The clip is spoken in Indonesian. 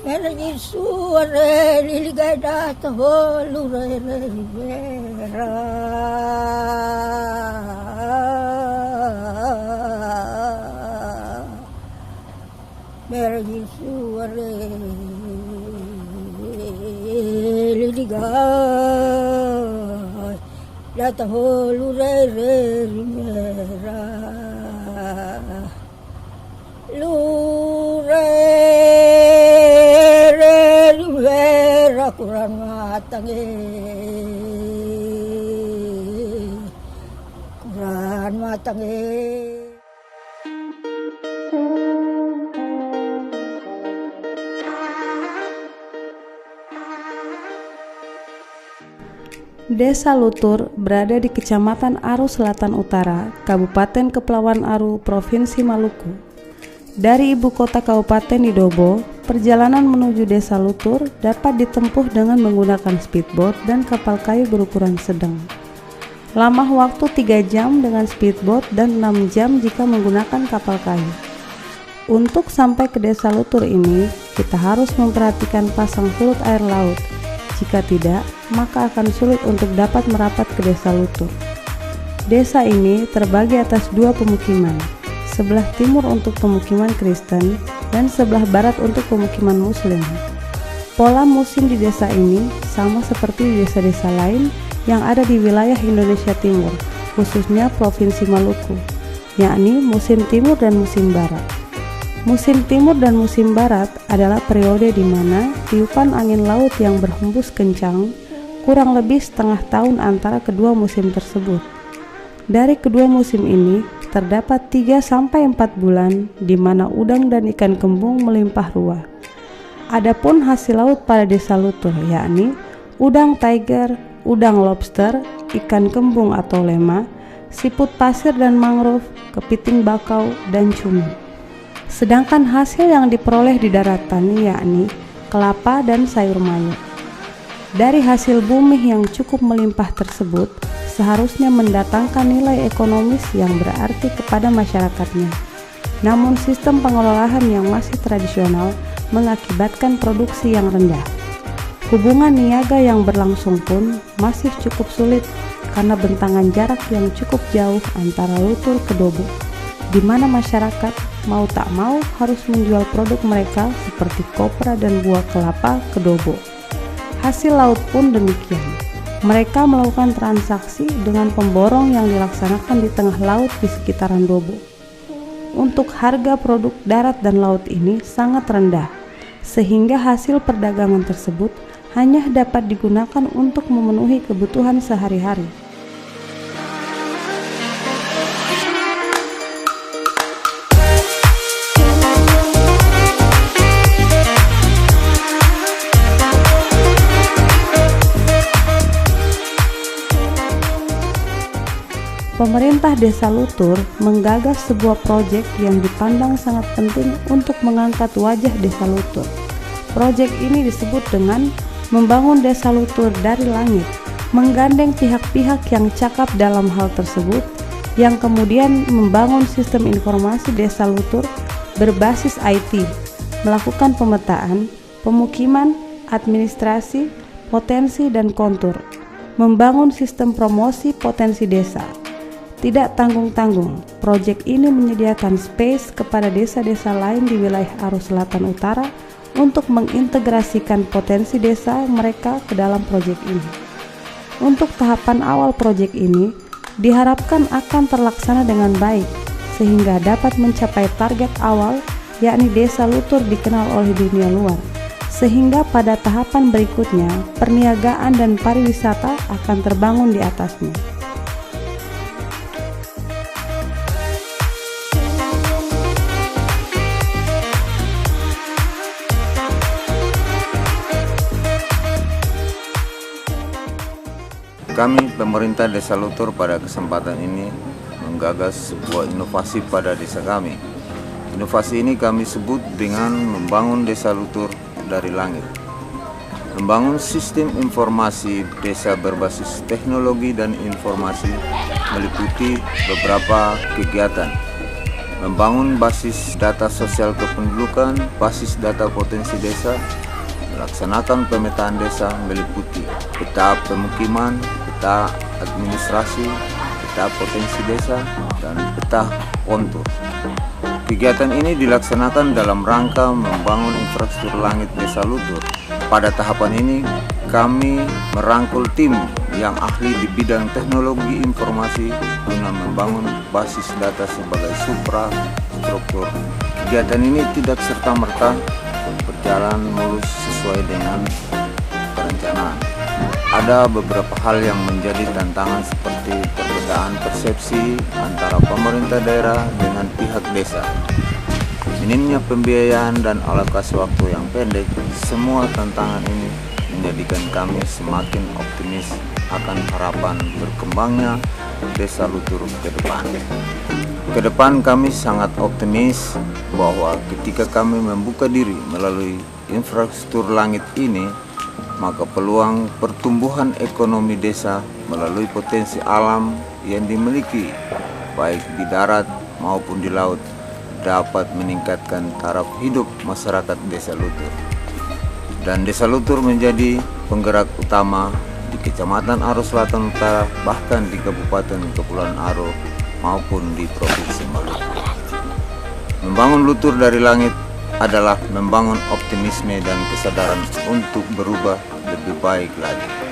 Mergi suare liligada taholu re vera. Mergi suare liligada taholu re vera. Kurang matange, kurang matange. Desa Lutur berada di Kecamatan Aru Selatan Utara, Kabupaten Kepulauan Aru, Provinsi Maluku. Dari ibu kota kabupaten di Dobo, perjalanan menuju Desa Lutur dapat ditempuh dengan menggunakan speedboat dan kapal kayu berukuran sedang. Lama waktu 3 jam dengan speedboat dan 6 jam jika menggunakan kapal kayu. Untuk sampai ke Desa Lutur ini, kita harus memperhatikan pasang surut air laut. Jika tidak, maka akan sulit untuk dapat merapat ke Desa Lutur. Desa ini terbagi atas 2 pemukiman. Sebelah timur untuk pemukiman Kristen dan sebelah barat untuk pemukiman Muslim. Pola musim di desa ini sama seperti di desa-desa lain yang ada di wilayah Indonesia Timur, khususnya Provinsi Maluku, yakni musim timur dan musim barat. Musim timur dan musim barat adalah periode di mana tiupan angin laut yang berhembus kencang kurang lebih setengah tahun antara kedua musim tersebut. Dari kedua musim ini, terdapat 3-4 bulan di mana udang dan ikan kembung melimpah ruah. Adapun hasil laut pada Desa Lutur yakni udang tiger, udang lobster, ikan kembung atau lema, siput pasir dan mangrove, kepiting bakau, dan cumi. Sedangkan hasil yang diperoleh di daratan yakni kelapa dan sayur mayur. Dari hasil bumi yang cukup melimpah tersebut, seharusnya mendatangkan nilai ekonomis yang berarti kepada masyarakatnya. Namun sistem pengelolaan yang masih tradisional mengakibatkan produksi yang rendah. Hubungan niaga yang berlangsung pun masih cukup sulit karena bentangan jarak yang cukup jauh antara Lutur ke Dobo, di mana masyarakat mau tak mau harus menjual produk mereka seperti kopra dan buah kelapa ke Dobo. Hasil laut pun demikian. Mereka melakukan transaksi dengan pemborong yang dilaksanakan di tengah laut di sekitaran Dobo. Untuk harga produk darat dan laut ini sangat rendah, sehingga hasil perdagangan tersebut hanya dapat digunakan untuk memenuhi kebutuhan sehari-hari. Pemerintah Desa Lutur menggagas sebuah proyek yang dipandang sangat penting untuk mengangkat wajah Desa Lutur. Proyek ini disebut dengan membangun Desa Lutur dari langit, menggandeng pihak-pihak yang cakap dalam hal tersebut, yang kemudian membangun sistem informasi Desa Lutur berbasis IT, melakukan pemetaan, pemukiman, administrasi, potensi dan kontur, membangun sistem promosi potensi desa. Tidak tanggung-tanggung, proyek ini menyediakan space kepada desa-desa lain di wilayah Aru Selatan Utara untuk mengintegrasikan potensi desa mereka ke dalam proyek ini. Untuk tahapan awal proyek ini, diharapkan akan terlaksana dengan baik, sehingga dapat mencapai target awal, yakni Desa Lutur dikenal oleh dunia luar, sehingga pada tahapan berikutnya, perniagaan dan pariwisata akan terbangun di atasnya. Kami pemerintah Desa Lutur pada kesempatan ini menggagas sebuah inovasi pada desa kami. Inovasi ini kami sebut dengan membangun Desa Lutur dari langit. Membangun sistem informasi desa berbasis teknologi dan informasi meliputi beberapa kegiatan. membangun basis data sosial kependudukan, basis data potensi desa, melaksanakan pemetaan desa meliputi peta pemukiman, peta administrasi, peta potensi desa, dan peta kontur. Kegiatan ini dilaksanakan dalam rangka membangun infrastruktur langit Desa Lutur. Pada tahapan ini, kami merangkul tim yang ahli di bidang teknologi informasi guna membangun basis data sebagai suprastruktur. Kegiatan ini tidak serta-merta berjalan mulus sesuai dengan perencanaan. Ada beberapa hal yang menjadi tantangan seperti perbedaan persepsi antara pemerintah daerah dengan pihak desa, minimnya pembiayaan dan alokasi waktu yang pendek. Semua tantangan ini menjadikan kami semakin optimis akan harapan berkembangnya Desa Lutur ke depan. Ke depan kami sangat optimis bahwa ketika kami membuka diri melalui infrastruktur langit ini, maka peluang pertumbuhan ekonomi desa melalui potensi alam yang dimiliki baik di darat maupun di laut dapat meningkatkan taraf hidup masyarakat Desa Lutur. Dan Desa Lutur menjadi penggerak utama di Kecamatan Aro Selatan Utara, bahkan di Kabupaten Kepulauan Aro maupun di Provinsi Maluku. Membangun Lutur dari langit adalah membangun optimisme dan kesadaran untuk berubah lebih baik lagi.